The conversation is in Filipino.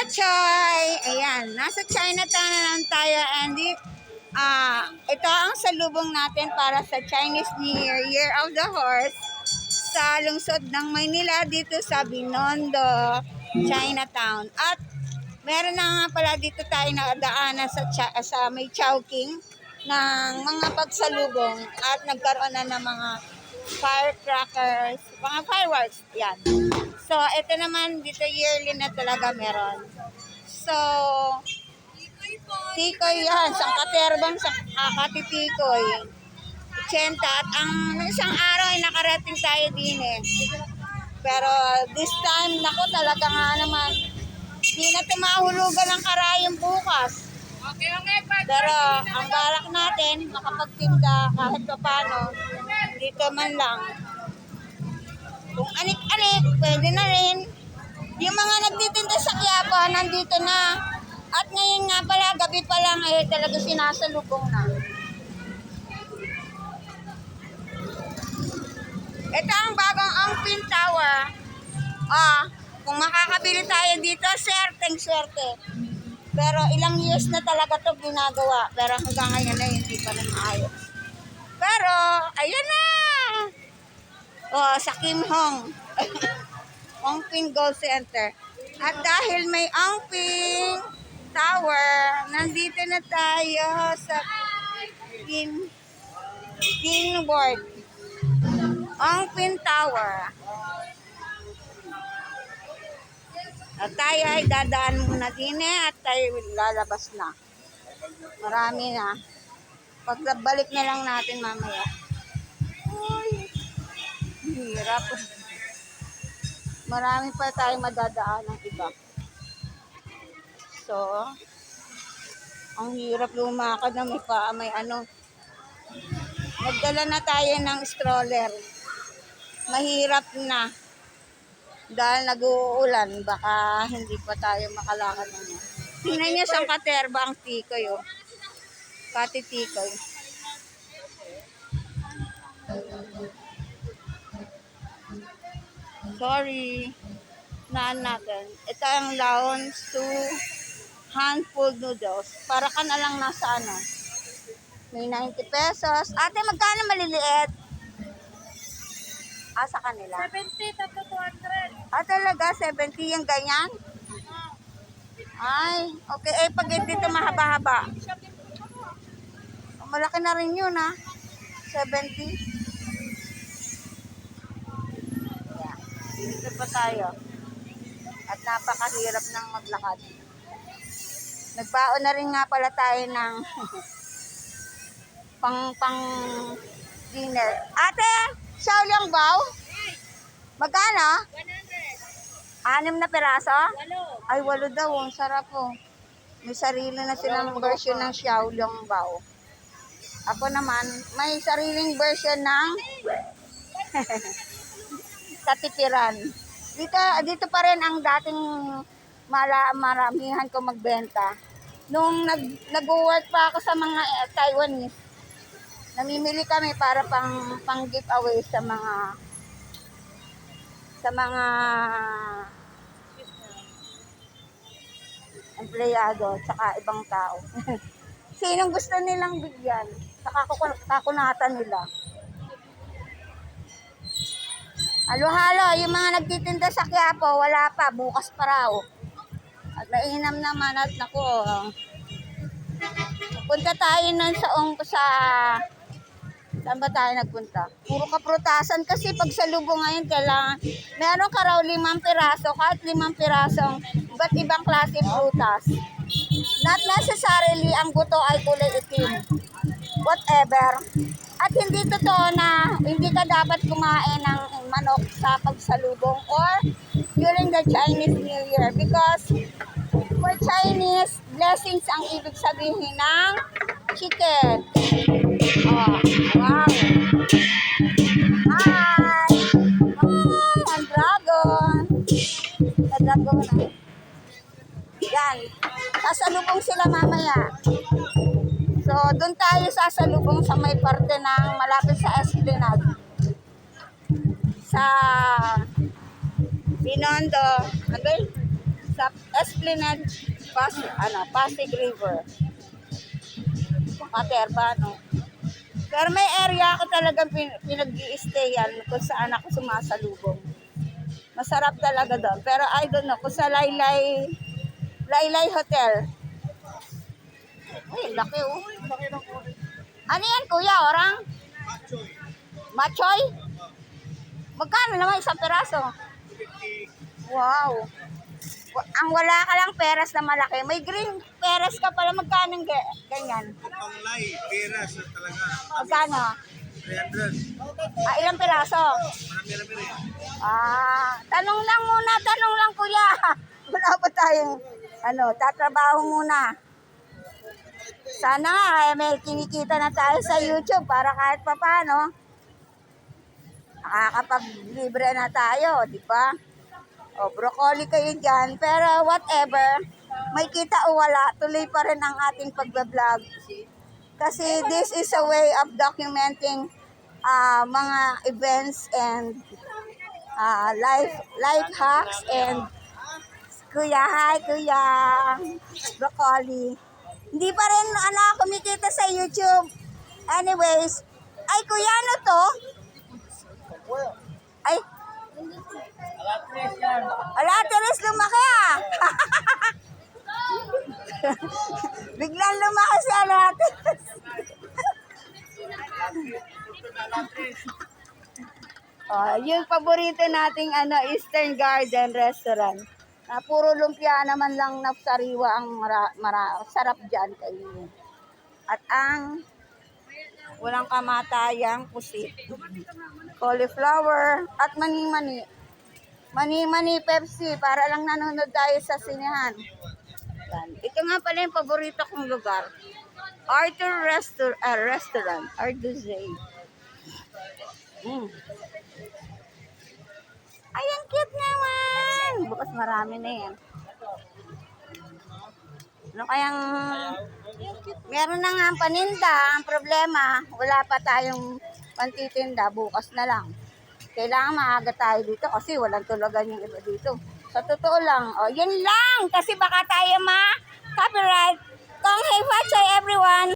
Choy! Ayan, nasa Chinatown na lang tayo and ito ang salubong natin para sa Chinese New Year, Year of the Horse sa lungsod ng Maynila dito sa Binondo, Chinatown. At meron na nga pala dito tayo nadaanan sa may Chowking ng mga pagsalubong at nagkaroon na ng mga firecrackers, mga fireworks. Yan. So, ito naman dito yearly na talaga meron. So, tikoy yan. Sa katerbang sa katitikoy. 80. At ang isang araw ay nakarating tayo din eh. Pero this time, naku talaga nga naman, hindi na tumahulugan ng karayong bukas. Pero ang balak natin, makapagtinda kahit pa paano, dito man lang. Kung anik-anik, pwede na rin. Yung mga nagtitinda sa Quiapo, nandito na. At ngayon nga pala, gabi pa lang, eh, talaga sinasalubong na. Ito ang bagong Angpin Tower. Kung makakabili tayo dito, swerte. Pero ilang years na talaga ito ginagawa. Pero hanggang ngayon ay hindi pa na maayos. Pero, ayun na! Sa Kim Hong. Angpin Gold Center. At dahil may Angpin Tower, nandito na tayo sa Kingboard. Angpin Tower. At tayo ay dadaan muna din at tayo lalabas na. Marami na. Pagbalik na lang natin mamaya. Ay, hirap. Marami pa tayo madadaan ng iba. So, ang hirap lumakad na may ano. Nagdala na tayo ng stroller. Mahirap na. Dahil nag-uulan, baka hindi pa tayo makalakad na. Tingnan niyo sa katerba ang tikoy, oh. Katitikoy. Sorry. Naan natin. Ito ang Laons to handful noodles. Para ka na lang nasa ano. May 90 pesos. Ate, magkano maliliit? Sa kanila? 70 to 200. Talaga? 70 yung ganyan? Ay, okay. Pag dito mahaba-haba. Malaki na rin yun, 70. Yeah. Dito pa tayo. At napakahirap ng maglakad. Nagbaon na rin nga pala tayo ng pang dinner. Ate! Xiaoliang bao? Magkano? 100. 6 na peraso? 8. Ay, 8 daw. Ang sarap po. May sarili na silang version ng Xiaoliang bao. Ako naman, may sariling version ng katipiran. Dito pa rin ang dating maramihan ko magbenta. Nung nag-work pa ako sa mga Taiwanese, namimili kami para pang giveaway sa mga empleyado saka ibang tao. Sinong gusto nilang bigyan? Saka kakunatan nila. Halo-halo, yung mga nagtitinda sa Quiapo, wala pa, bukas pa raw. At mainam naman at naku, punta tayo nun saan ba tayo nagpunta? Puro kaprutasan kasi pag sa Lubo ngayon kailangan meron ka raw 5 piraso, kahit 5 pirasong iba't ibang klase prutas. Not necessarily ang buto ay kulay itim. Whatever. At hindi totoo na hindi ka dapat kumain ng manok sa pagsalubong or during the Chinese New Year because for Chinese, blessings ang ibig sabihin ng chicken. Wow. Hi! Ang dragon. Dragon na. Yan. Sasalubong sila mamaya. So, doon tayo sasalubong sa may parte ng malapit sa Esplanade. Sa Binondo. Sa Esplanade, Pasig River. Katerba, no? Pero may area ako talagang pinag-i-stayan kung saan ako sumasalubong. Masarap talaga doon. Pero I don't know, kung sa Laylay Hotel. Uy, laki oh. Ano yan, kuya? Orang? Machoy? Magkano naman isang peraso? Wow. Ang wala ka lang peras na malaki. May green peras ka pala. Magkano ganyan? Panglay, peras na talaga. Magkano? 300. Ilang peraso? Marami-rami rin. Tanong lang kuya. Wala pa tayong, tatrabaho muna. Sana nga, may kinikita na tayo sa YouTube para kahit pa paano, nakakapag-libre na tayo, di ba? O, broccoli kayo dyan. Pero whatever, may kita o wala, tuloy pa rin ang ating pagbablog. Kasi this is a way of documenting mga events and life hacks and kuya, hi kuya, broccoli. Hindi pa rin kumikita sa YouTube. Anyways, ay kuya, ano to? Ay, Alateres lumaki ah. Biglang lumaki si Alateres. Yung paborito nating Eastern Garden Restaurant. Puro lumpia naman lang na sariwa ang sarap dyan kayo. At ang walang kamatayang pusit. Cauliflower at mani-mani. Mani-mani Pepsi para lang nanonood tayo sa sinehan. Yan. Ito nga pala yung paborito kong lugar. Arthur Restaurant. Arthur's. Ay, ang cute naman. Bukas marami na yan. Ano kayang... Meron na nga ang paninda. Ang problema, wala pa tayong pantitinda. Bukas na lang. Kailangan maaga tayo dito kasi walang tulagan yung iba dito. Sa totoo lang, yun lang. Kasi baka tayo ma-copyright. Kong hey, everyone.